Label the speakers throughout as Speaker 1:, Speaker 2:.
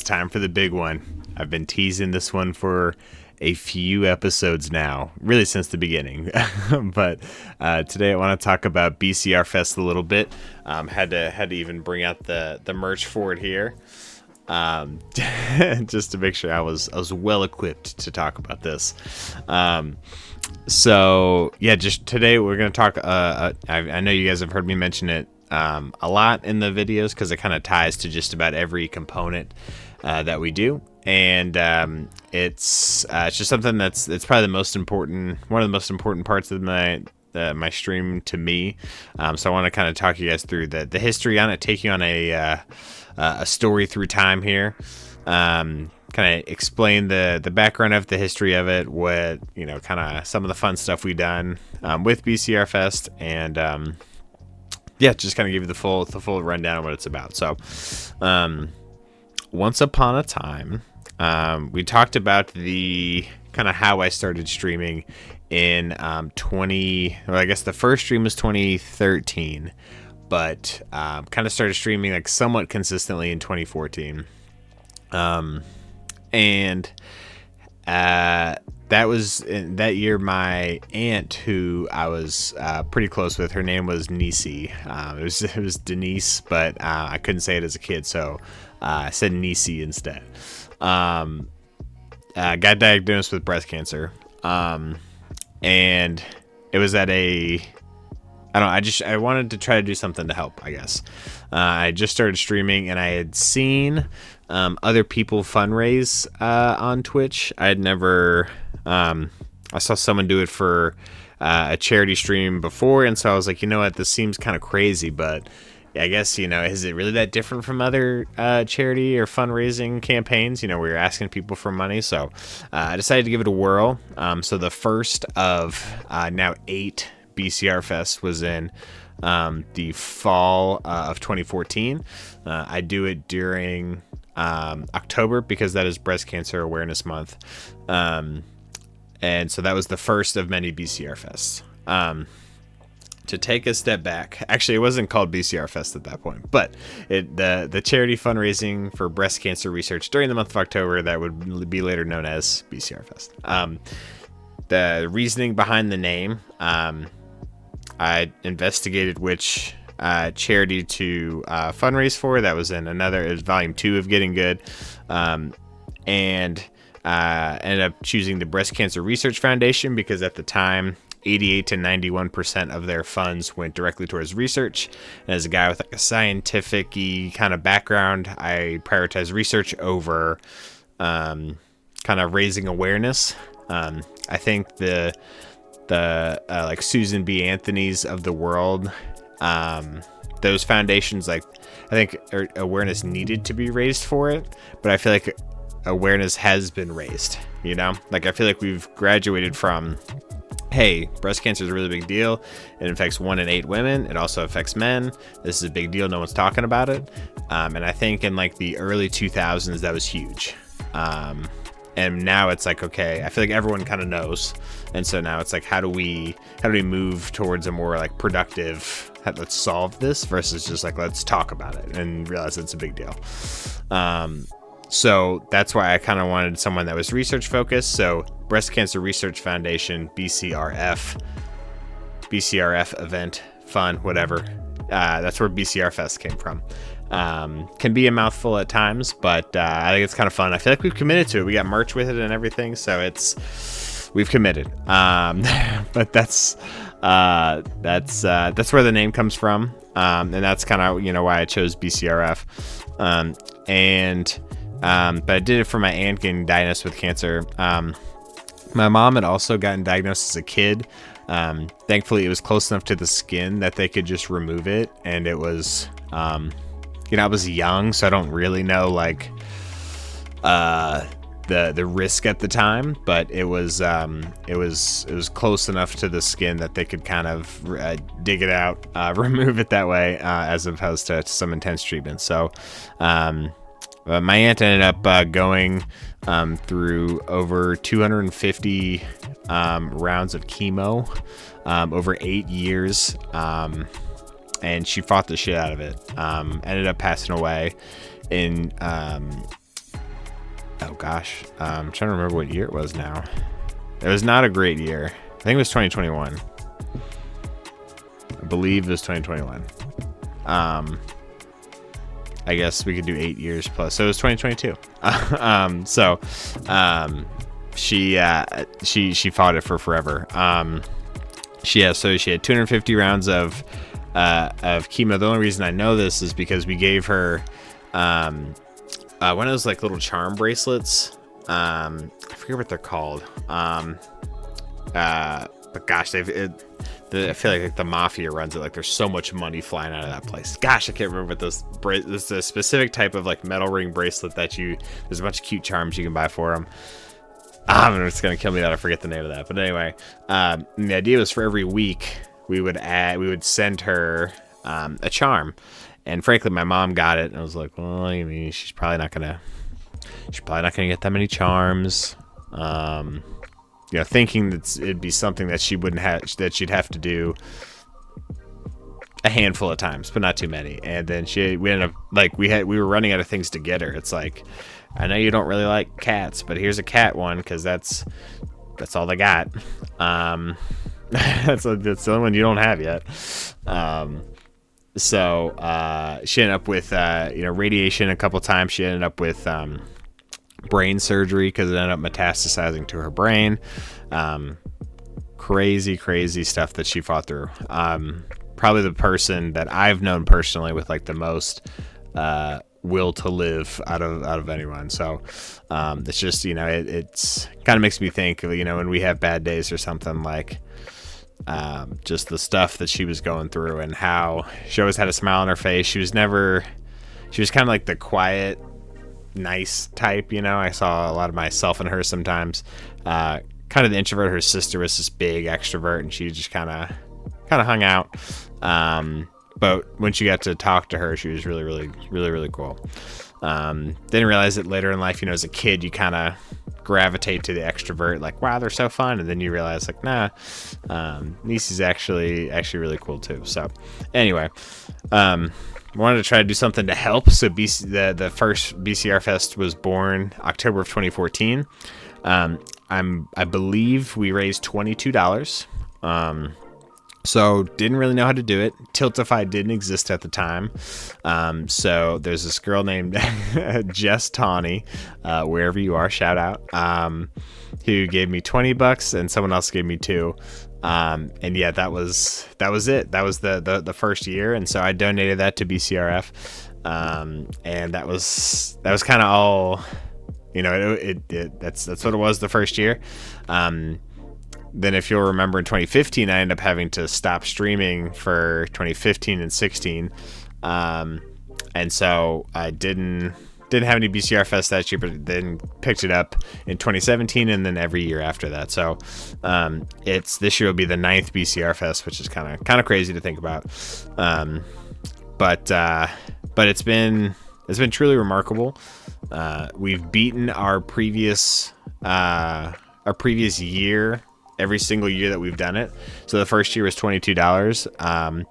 Speaker 1: It's time for the big one. I've been teasing this one for a few episodes now, really since the beginning. But today I want to talk about BCRFest a little bit. Had to even bring out the merch for it here, just to make sure I was well equipped to talk about this. So yeah, just today we're gonna talk. I know you guys have heard me mention it a lot in the videos because it kind of ties to just about every component that we do, and it's just something it's probably the most important, one of the most important parts of my stream to me. So I want to kind of talk you guys through the history on it, take you on a story through time here. Kind of explain the background of the history of it, what, kind of some of the fun stuff we've done with BCRFest, and just kind of give you the full rundown of what it's about. So once upon a time, we talked about the kind of how I started streaming in the first stream was 2013, but kind of started streaming like somewhat consistently in 2014. And that was in that year. My aunt, who I was pretty close with, her name was Nisi. It was Denise, but I couldn't say it as a kid, so I said Nisi instead. Got diagnosed with breast cancer, and it was at I wanted to try to do something to help, I guess. I just started streaming, and I had seen other people fundraise on Twitch. I had never, I saw someone do it for a charity stream before, and so I was like, you know what, this seems kind of crazy, but I guess, is it really that different from other charity or fundraising campaigns, where you're asking people for money? So I decided to give it a whirl. So the first of now 8 BCRFest was in the fall of 2014. I do it during October because that is Breast Cancer Awareness Month. And so that was the first of many BCRFests. To take a step back, actually, it wasn't called BCRFest at that point, but the charity fundraising for breast cancer research during the month of October, that would be later known as BCRFest. The reasoning behind the name, I investigated which charity to fundraise for. That was in it was volume 2 of Gitting Gud, and ended up choosing the Breast Cancer Research Foundation because at the time 88 to 91% of their funds went directly towards research. And as a guy with like a scientific-y kind of background, I prioritize research over kind of raising awareness. I think the like Susan B. Anthony's of the world, those foundations, like, I think awareness needed to be raised for it, but I feel like awareness has been raised, like I feel like we've graduated from, hey, breast cancer is a really big deal. It affects 1 in 8 women. It also affects men. This is a big deal. No one's talking about it. And I think in like the early 2000s, that was huge. And now it's like, okay, I feel like everyone kind of knows. And so now it's like, how do we move towards a more like productive, let's solve this, versus just like, let's talk about it and realize it's a big deal. So that's why I kind of wanted someone that was research focused. So Breast Cancer Research Foundation, BCRF event, fun, whatever. That's where BCRFest came from. Can be a mouthful at times, but I think it's kind of fun. I feel like we've committed to it. We got merch with it and everything, so we've committed. But that's where the name comes from, and that's kind of why I chose BCRF. But I did it for my aunt getting diagnosed with cancer. My mom had also gotten diagnosed as a kid. Thankfully, it was close enough to the skin that they could just remove it, and it was, I was young, so I don't really know like the risk at the time, but it was close enough to the skin that they could kind of dig it out, remove it that way, as opposed to some intense treatment. So my aunt ended up going through over 250 rounds of chemo over 8 years, and she fought the shit out of it. Ended up passing away in Oh gosh, I'm trying to remember what year it was now. It was not a great year. I think it was 2021. I believe it was 2021. I guess we could do 8 years plus. So it was 2022. She fought it for forever. She had 250 rounds of chemo. The only reason I know this is because we gave her one of those like little charm bracelets. I forget what they're called. But gosh, I feel like the mafia runs it. Like there's so much money flying out of that place. Gosh, I can't remember what this is. A specific type of like metal ring bracelet that there's a bunch of cute charms you can buy for them. It's gonna kill me that I forget the name of that. But anyway, and the idea was for every week we would send her a charm. And frankly, my mom got it, and I was like, well, I mean, she's probably not gonna get that many charms. Thinking that it'd be something that she'd have to do a handful of times, but not too many. And then we ended up like we were running out of things to get her. It's like, I know you don't really like cats, but here's a cat one because that's all they got. That's the only one you don't have yet. So she ended up with radiation a couple times. She ended up with brain surgery because it ended up metastasizing to her brain. Crazy stuff that she fought through. Probably the person that I've known personally with like the most will to live out of anyone. So it's just, it's kind of makes me think, when we have bad days or something, like just the stuff that she was going through and how she always had a smile on her face. She was kind of like the quiet, nice type. I saw a lot of myself in her sometimes. Kind of the introvert. Her sister was this big extrovert, and she just kind of hung out. But when she got to talk to her, she was really, really, really, really cool. Didn't realize it later in life. As a kid, you kind of gravitate to the extrovert, like, wow, they're so fun, and then you realize, like, nah, Nisi's actually really cool too. So anyway, wanted to try to do something to help. So the first BCRFest was born October of 2014. I believe we raised $22. So didn't really know how to do it. Tiltify didn't exist at the time. So there's this girl named Jess Tawney, wherever you are, shout out, who gave me $20 and someone else gave me $2. And yeah, that was it. That was the first year. And so I donated that to BCRF. And that was kind of all, that's what it was the first year. Then if you'll remember in 2015, I ended up having to stop streaming for 2015 and 16. And so I didn't have any BCRFest that year, but then picked it up in 2017 and then every year after that. So this year will be the 9th BCRFest, which is kind of crazy to think about. But it's been truly remarkable. We've beaten our previous year every single year that we've done it. So the first year was $22.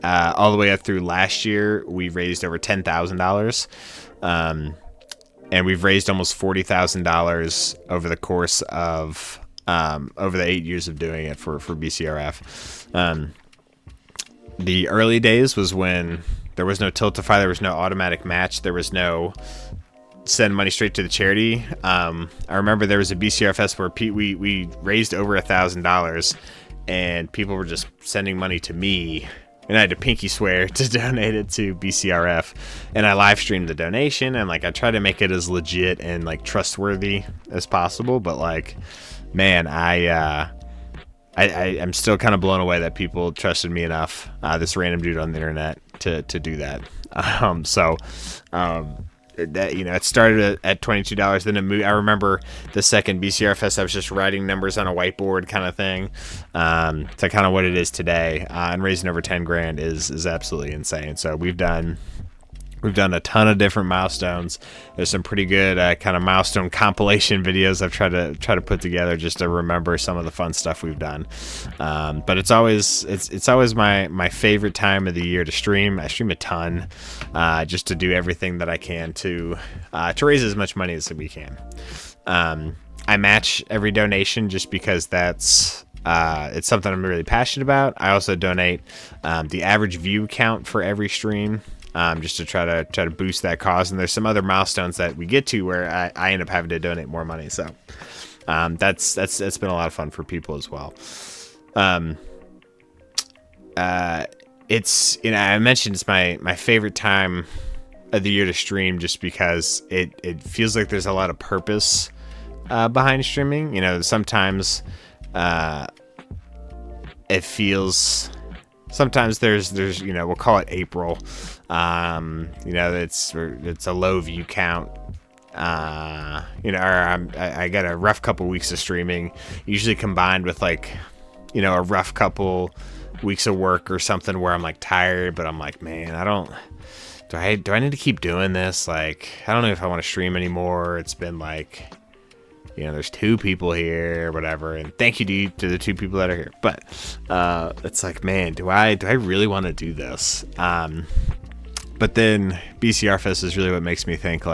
Speaker 1: All the way up through last year, we raised over $10,000. And we've raised almost $40,000 over the course of over the 8 years of doing it for BCRF. The early days was when there was no Tiltify, there was no automatic match, there was no send money straight to the charity. I remember there was a BCRFest where we raised over $1,000 and people were just sending money to me, and I had to pinky swear to donate it to BCRF, and I live streamed the donation, and like I tried to make it as legit and like trustworthy as possible, but like, man, I'm still kind of blown away that people trusted me enough, this random dude on the internet, to do that. That, it started at $22, then it moved. I remember the second BCRFest, I was just writing numbers on a whiteboard kind of thing, to kind of what it is today, and raising over 10 grand is absolutely insane. So we've done We've done a ton of different milestones. There's some pretty good kind of milestone compilation videos I've tried to put together just to remember some of the fun stuff we've done. But it's always my favorite time of the year to stream. I stream a ton, just to do everything that I can to raise as much money as we can. I match every donation just because it's something I'm really passionate about. I also donate the average view count for every stream. Just to try to boost that cause. And there's some other milestones that we get to where I end up having to donate more money. So that's been a lot of fun for people as well. It's, I mentioned it's my favorite time of the year to stream just because it feels like there's a lot of purpose behind streaming. Sometimes it feels. Sometimes there's we'll call it April. It's a low view count. I got a rough couple weeks of streaming, usually combined with a rough couple weeks of work or something where I'm tired, but I'm man, do I need to keep doing this? I don't know if I want to stream anymore. It's been there's 2 people here or whatever, and thank you to the 2 people that are here. But it's man, do I really want to do this? But then BCRFest is really what makes me think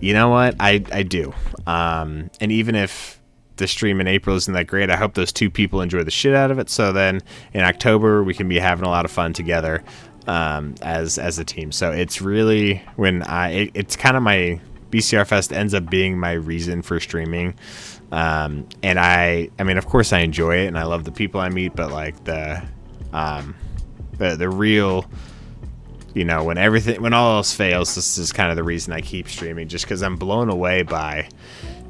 Speaker 1: you know what, I do. And even if the stream in April isn't that great, I hope those 2 people enjoy the shit out of it. So then in October we can be having a lot of fun together as a team. So it's really when it's kind of my BCRFest ends up being my reason for streaming. And I mean, of course I enjoy it and I love the people I meet, but the real, when all else fails, this is kind of the reason I keep streaming, just because I'm blown away by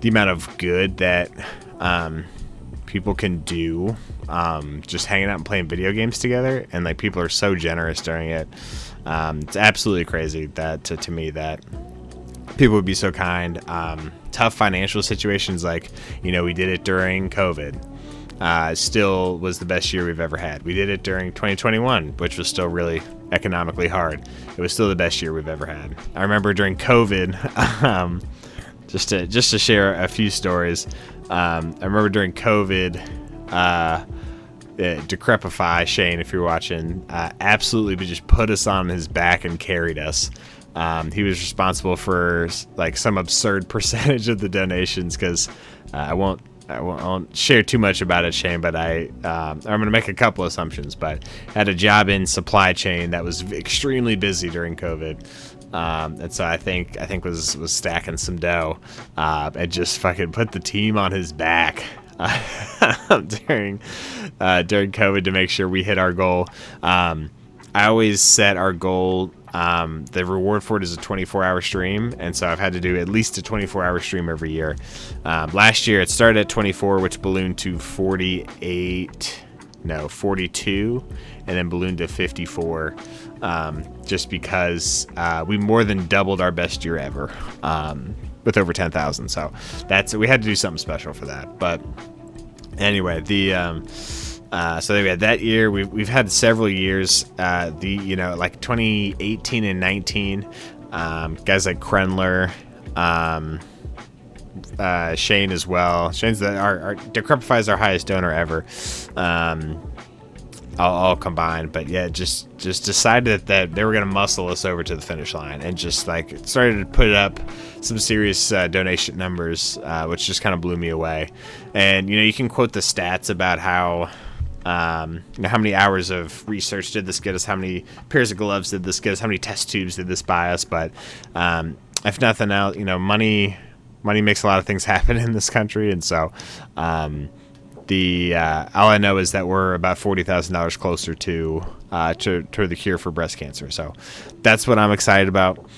Speaker 1: the amount of good that people can do just hanging out and playing video games together, and people are so generous during it. It's absolutely crazy that to me that people would be so kind. Tough financial situations, we did it during COVID. Still was the best year we've ever had. We did it during 2021, which was still really economically hard. It was still the best year we've ever had. I remember during COVID, just to share a few stories. I remember during COVID, Decrepify, Shane, if you're watching, absolutely just put us on his back and carried us. He was responsible for some absurd percentage of the donations, because I won't share too much about it, Shane, but I'm going to make a couple assumptions, but had a job in supply chain that was extremely busy during COVID. And so I think was stacking some dough, and just fucking put the team on his back during COVID to make sure we hit our goal. I always set our goal. The reward for it is a 24-hour stream, and so I've had to do at least a 24-hour stream every year. Last year it started at 24, which ballooned to 42, and then ballooned to 54, just because we more than doubled our best year ever, with over 10,000. So we had to do something special for that. But anyway, so we had that year. We've had several years. 2018 and 19, guys like Krenler, Shane as well. Shane's our Decrepify is our highest donor ever, all combined. But yeah, just decided that they were gonna muscle us over to the finish line, and just started to put up some serious donation numbers, which just kind of blew me away. And you can quote the stats about how. How many hours of research did this get us? How many pairs of gloves did this get us? How many test tubes did this buy us? But if nothing else, money makes a lot of things happen in this country, and so all I know is that we're about $40,000 closer to the cure for breast cancer. So that's what I'm excited about.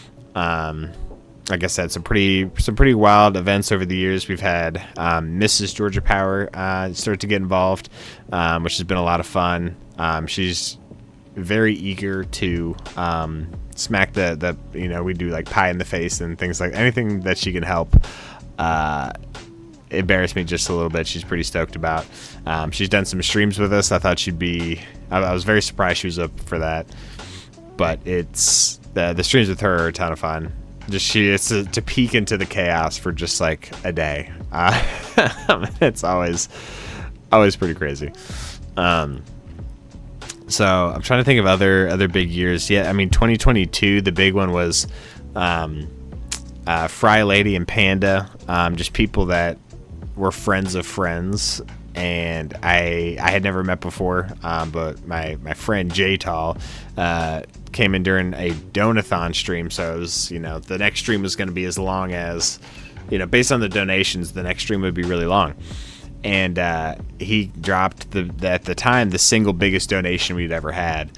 Speaker 1: Like I said, some pretty wild events over the years. We've had Mrs. Georgia Power start to get involved, which has been a lot of fun. She's very eager to smack the we do pie in the face and things, anything that she can help embarrass me just a little bit. She's pretty stoked about. She's done some streams with us. I thought I was very surprised she was up for that. but it's the streams with her are a ton of fun. It's to peek into the chaos for just like a day. It's always pretty crazy. So I'm trying to think of other big years. Yeah, I mean 2022, the big one was Fry Lady and Panda, just people that were friends of friends, and I had never met before, but my friend Jay Tall came in during a donathon stream, so it was, the next stream was going to be as long as, based on the donations, the next stream would be really long. And he dropped at the time the single biggest donation we'd ever had,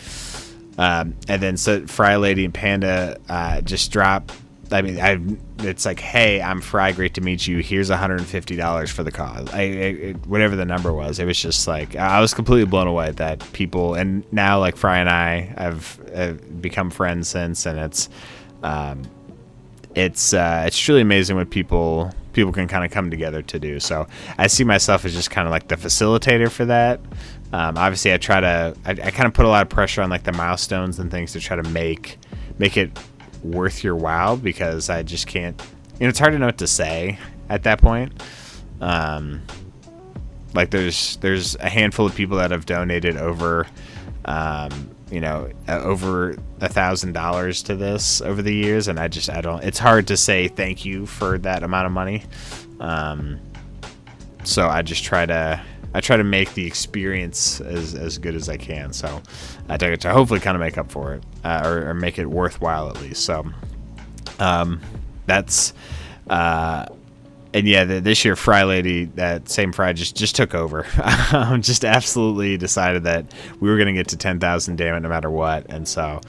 Speaker 1: and then so Fry Lady and Panda just dropped. I mean, it's like, hey, I'm Fry, great to meet you. Here's $150 for the cause. Whatever the number was, it was just like I was completely blown away that people. And now, like Fry and I have become friends since, and it's truly amazing what people can kind of come together to do. So I see myself as just kind of like the facilitator for that. Obviously, I kind of put a lot of pressure on like the milestones and things to try to make it worth your while, because I just can't, it's hard to know what to say at that point. Like there's a handful of people that have donated over over $1,000 to this over the years, and I don't, it's hard to say thank you for that amount of money. So I just try to make the experience as good as I can. So I try to hopefully kind of make up for it, or make it worthwhile at least. So that's and yeah, this year Fry Lady, that same Fry, just took over. Just absolutely decided that we were going to get to 10,000, damn it, no matter what. And so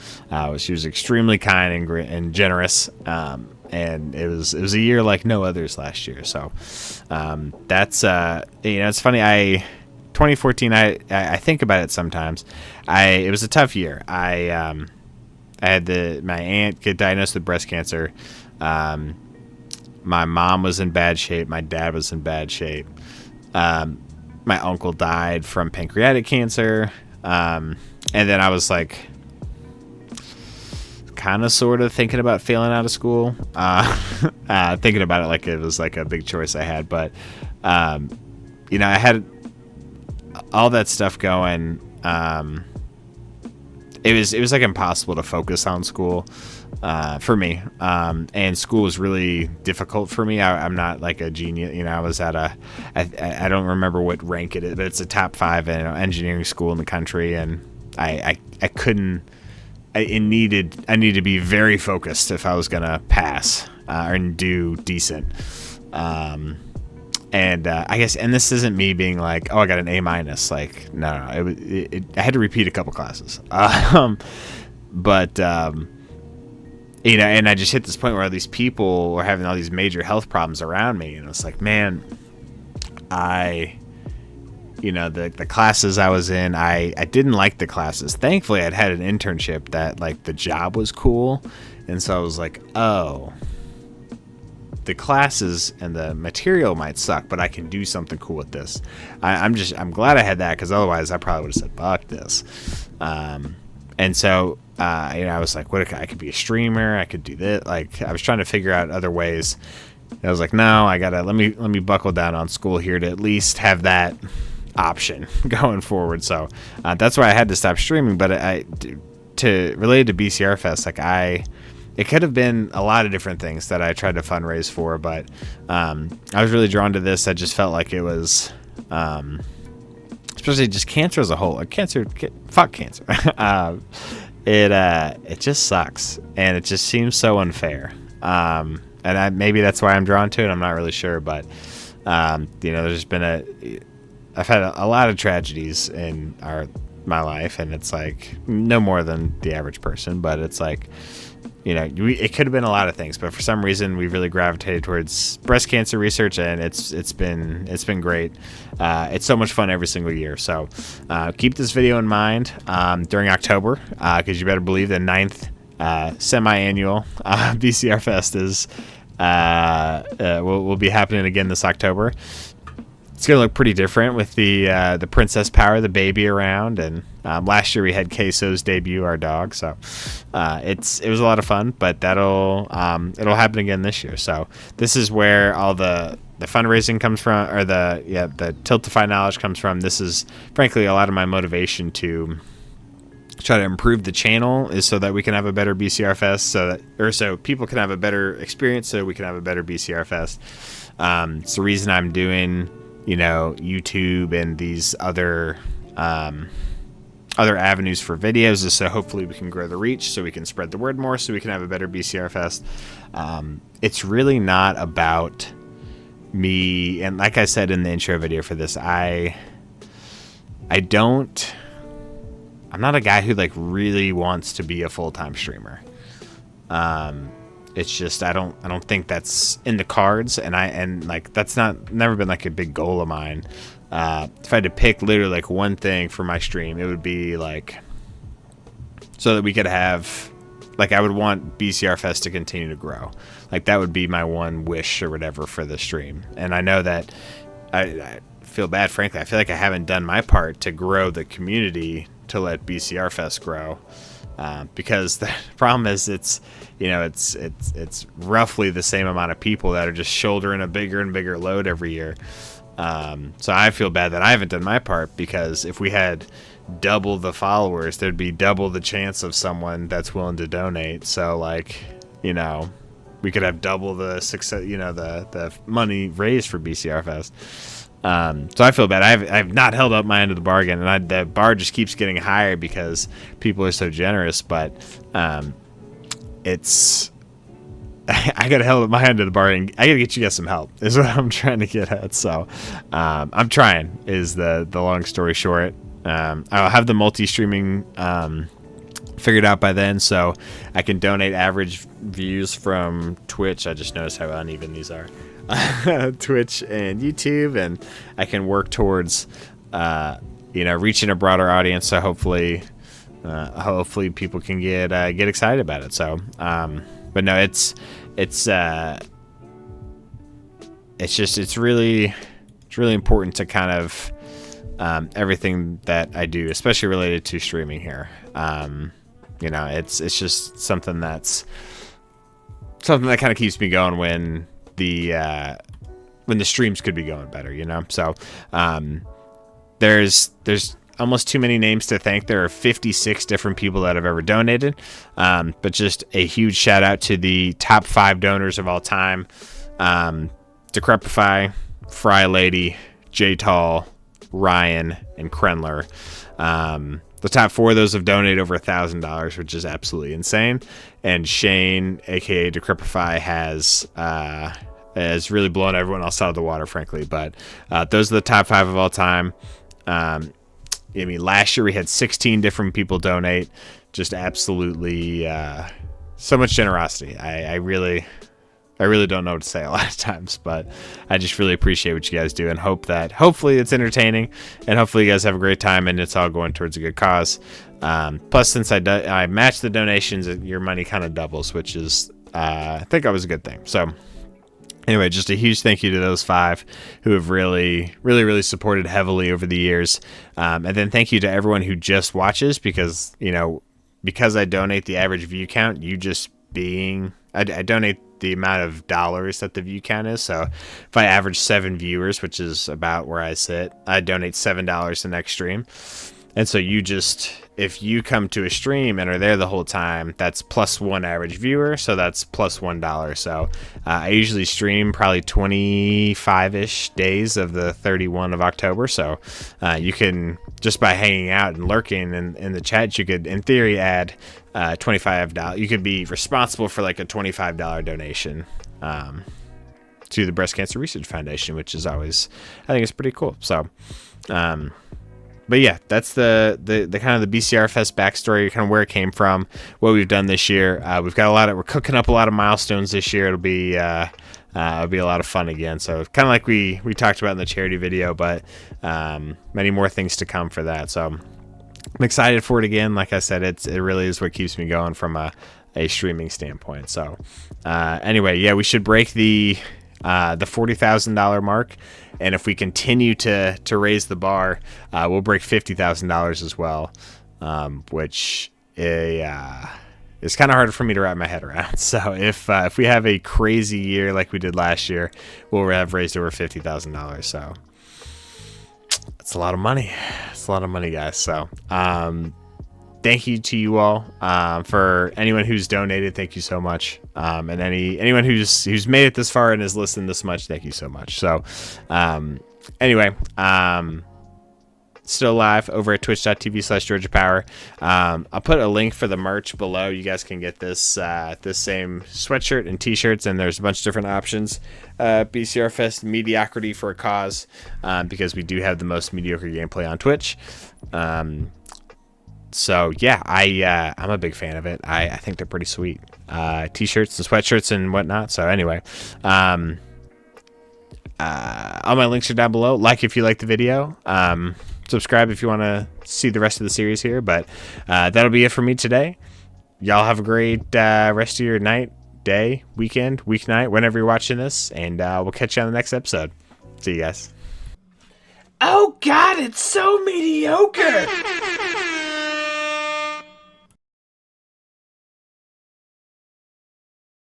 Speaker 1: she was extremely kind and generous. And it was a year like no others last year. So that's it's funny. 2014. I think about it sometimes. It was a tough year. I had my aunt get diagnosed with breast cancer. My mom was in bad shape. My dad was in bad shape. My uncle died from pancreatic cancer. And then I was like, kind of sort of thinking about failing out of school, thinking about it like it was like a big choice I had. But I had all that stuff going. It was like impossible to focus on school for me, and school was really difficult for me. I'm not like a genius, I was at I don't remember what rank it is, but it's a top 5 engineering school in the country, and I couldn't. I needed to be very focused if I was gonna pass and do decent. And I guess, and this isn't me being like, oh, I got an A-. Like, no, I had to repeat a couple classes. But and I just hit this point where all these people were having all these major health problems around me, and it's like, man, the classes I was in, I didn't like the classes. Thankfully, I'd had an internship that, like, the job was cool. And so I was like, oh, the classes and the material might suck, but I can do something cool with this. I'm glad I had that, because otherwise I probably would have said, fuck this. And so, I was like, I could be a streamer. I could do this. Like, I was trying to figure out other ways. I was like, no, I gotta, let me buckle down on school here to at least have that option going forward. So that's why I had to stop streaming. But related to BCRFest, like it could have been a lot of different things that I tried to fundraise for, but I was really drawn to this. I just felt like it was, especially just cancer as a whole. Fuck cancer. It just sucks, and it just seems so unfair. And maybe that's why I'm drawn to it. I'm not really sure, but there's been I've had a lot of tragedies in my life, and it's like no more than the average person, but it's like, it could have been a lot of things, but for some reason we've really gravitated towards breast cancer research, and it's been great. It's so much fun every single year. So keep this video in mind during October, because you better believe the 9th semi-annual BCRFest is will be happening again this October. It's gonna look pretty different with the Princess Power, the baby around, and last year we had Queso's debut, our dog. So it was a lot of fun, but it'll happen again this year. So this is where all the fundraising comes from, or the Tilt to Find Knowledge comes from. This is frankly a lot of my motivation to try to improve the channel, is so that we can have a better BCRFest, so people can have a better experience, so we can have a better BCRFest. It's the reason I'm doing, YouTube and these other avenues for videos, is so hopefully we can grow the reach, so we can spread the word more, so we can have a better BCRFest. It's really not about me, and like I said in the intro video for this, I'm not a guy who like really wants to be a full-time streamer. It's just I don't think that's in the cards, and like that's never been like a big goal of mine. If I had to pick literally like one thing for my stream, it would be like so that we could have, like, I would want BCRFest to continue to grow. Like that would be my one wish or whatever for the stream. And I know that I feel bad, frankly. I feel like I haven't done my part to grow the community to let BCRFest grow, because the problem is it's roughly the same amount of people that are just shouldering a bigger and bigger load every year. So I feel bad that I haven't done my part, because if we had double the followers, there'd be double the chance of someone that's willing to donate. So like, we could have double the success, the money raised for BCRFest. So I feel bad. I've not held up my end of the bargain, and the bar just keeps getting higher because people are so generous. But it's I gotta hold up my end of the bargain. I gotta get you guys some help, is what I'm trying to get at. So I'm trying, is the long story short. I'll have the multi-streaming figured out by then, so I can donate average views from Twitch. I just noticed how uneven these are. Twitch and YouTube, and I can work towards reaching a broader audience, so hopefully people can get excited about it. So but no, it's really important to kind of everything that I do, especially related to streaming here. It's just something that kind of keeps me going when the streams could be going better, So there's almost too many names to thank. There are 56 different people that have ever donated, but just a huge shout out to the top 5 donors of all time: Decrepify, Fry Lady, J Tall, Ryan, and Krenler. The top 4 of those have donated over $1,000, which is absolutely insane. And Shane, aka Decrepify, has really blown everyone else out of the water, frankly. But those are the top 5 of all time. Last year we had 16 different people donate. Just absolutely so much generosity. I really don't know what to say a lot of times, but I just really appreciate what you guys do, and hopefully it's entertaining, and hopefully you guys have a great time, and it's all going towards a good cause. Plus, since I match the donations, your money kind of doubles, which is I think that was a good thing. So anyway, just a huge thank you to those 5 who have really, really, really supported heavily over the years. And then thank you to everyone who just watches, because I donate the average view count, I donate the amount of dollars that the view count is. So if I average 7 viewers, which is about where I sit, I donate $7 the next stream. And so if you come to a stream and are there the whole time, that's plus 1 average viewer, so that's plus $1. So I usually stream probably 25-ish days of the 31 of October. So you can, just by hanging out and lurking in the chat, you could, in theory, add $25. You could be responsible for like a $25 donation to the Breast Cancer Research Foundation, which is always, I think it's pretty cool. So but yeah, that's the kind of the BCRFest backstory, kind of where it came from, what we've done this year. We're cooking up a lot of milestones this year. It'll be a lot of fun again. So kind of like we talked about in the charity video, but many more things to come for that. So I'm excited for it again. Like I said, it really is what keeps me going from a streaming standpoint. So anyway, yeah, we should break the $40,000 mark, and if we continue to raise the bar, we'll break $50,000 as well, which is kind of hard for me to wrap my head around. So if we have a crazy year like we did last year, we'll have raised over $50,000. So it's a lot of money. It's a lot of money, guys. So thank you to you all. For anyone who's donated, thank you so much. And anyone who's made it this far and has listened this much, thank you so much. So anyway, still live over at twitch.tv/GeorgiaPower. I'll put a link for the merch below. You guys can get this same sweatshirt and t-shirts, and there's a bunch of different options. BCRFest Mediocrity for a Cause, because we do have the most mediocre gameplay on Twitch. So yeah, I'm a big fan of it. I think they're pretty sweet. T-shirts and sweatshirts and whatnot. So anyway, all my links are down below. Like if you like the video. Subscribe if you want to see the rest of the series here. But that'll be it for me today. Y'all have a great rest of your night, day, weekend, weeknight, whenever you're watching this. And we'll catch you on the next episode. See you guys.
Speaker 2: Oh God, it's so mediocre!